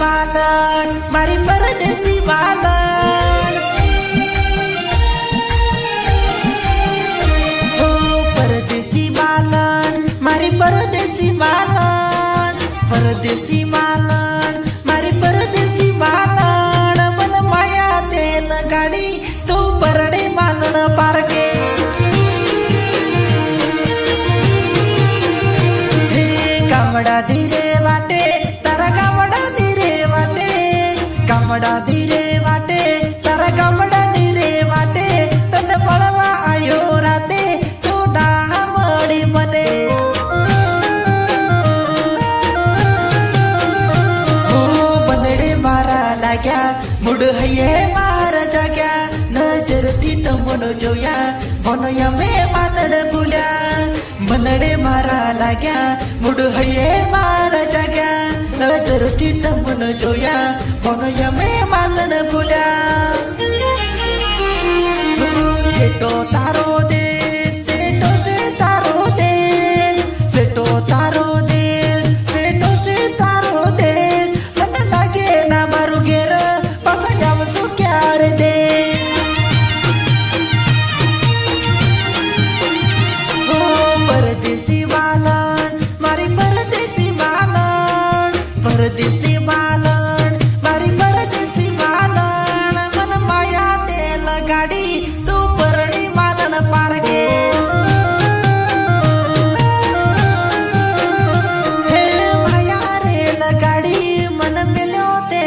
बालन मारी परदेसी बालन हो परदेसी बालन मारी परदेसी बालन परदेसी बालन मारी परदेसी बालन मन माया देन गाडी तू परडे बालन पारके हे कामडा धीरे वाटे तारा कामडा धीरे वाटे कामडा धीरे वाटे तारा कामडा धीरे वाटे तन पळवा आयो राते तू डामडी मने हो बंदडे मारा लाग्या मुड हये मार जाग्या नजरती तो मनो जोया मनोया मे मालड बुल्या बंदडे मारा लाग्या मुड हये मार जाग्या नजरती तो मनो जोया मनोया मे मालड बुल्या सेटो तारो दे सेटो से तारो दे सेटो तारो दे सेटो से तारो दे मन लागे ना मारू गेर पसायाव सु क्यार दे हो परदेसी बालन मारी परदेसी बालन परदेसी बालन मारी परदेसी बालन मन माया देल गाडी तू परडी बालन पारगे हे माया रेल गाडी मन मेल्यो ते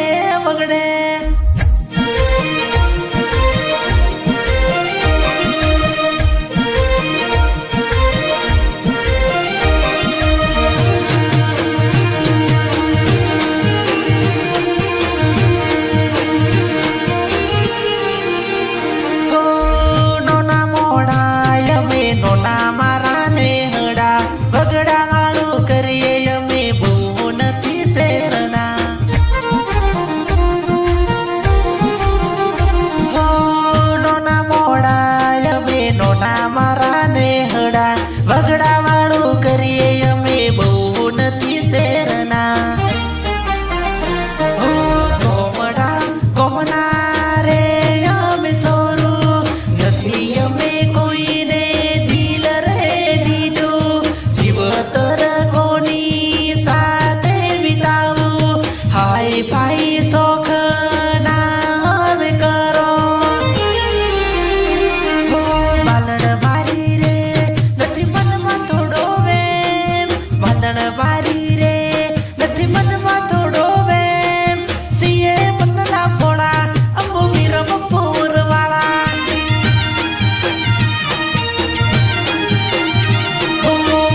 वगडे हो नोना मोडा यमे नोना मारा ने हडा बगडा आळू करिये यमे बोन ती सेरना हो नोना मोडा यमे नोना मारा ने हडा बगडा आळू करिये यमे बोन ती सेरना हो कोमडा कोमना रे यमे सोरू નથી અમે કોઈને દિલ રે દીધું જીવતર કોની સાથે વિતાવું હાય ભાઈ શોખ ના હવે કરો હો બાલણ મારી રે નથી મનમાં થોડો વેમ બાલણ મારી રે નથી મનમાં થોડો વેમ સિયે મનના પોળા અંબુ વિરમ પૂરવાળા हो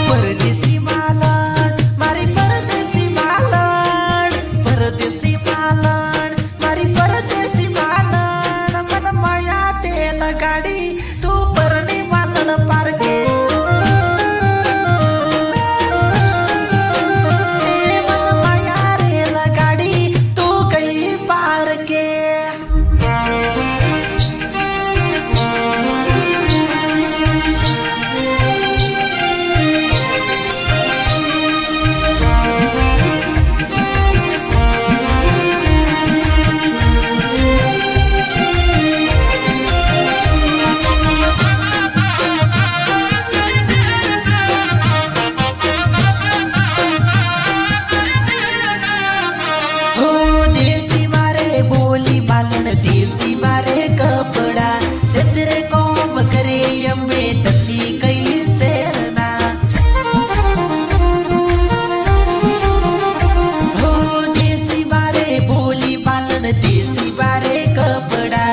परदेसी बालन मारी परदेसी बालन परदेसी बालन मारी परदेसी बालन मन माया देन गाडी तू परडी बालन पारगे हे मन माया रेल गाडी तू कई पारके हो देसी मारे बोली बालन देसी मारे कपड़ा सतरे कोम करे यमे नती कई सेरना हो देसी मारे बोली बालन देसी मारे कपड़ा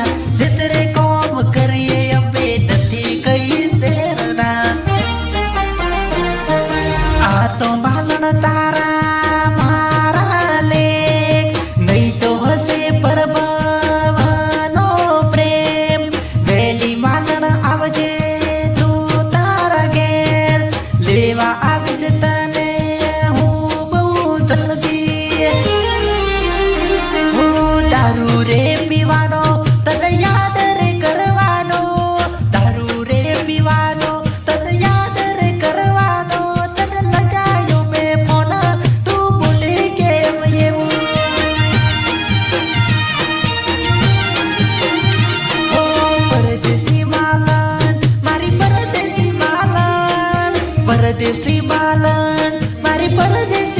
सतरे कोम करे यमे नती कई सेरना आ तो बालन तारा मारा ले नहीं तो हसे परबा પરદેશી બાલન મારી પરદેશી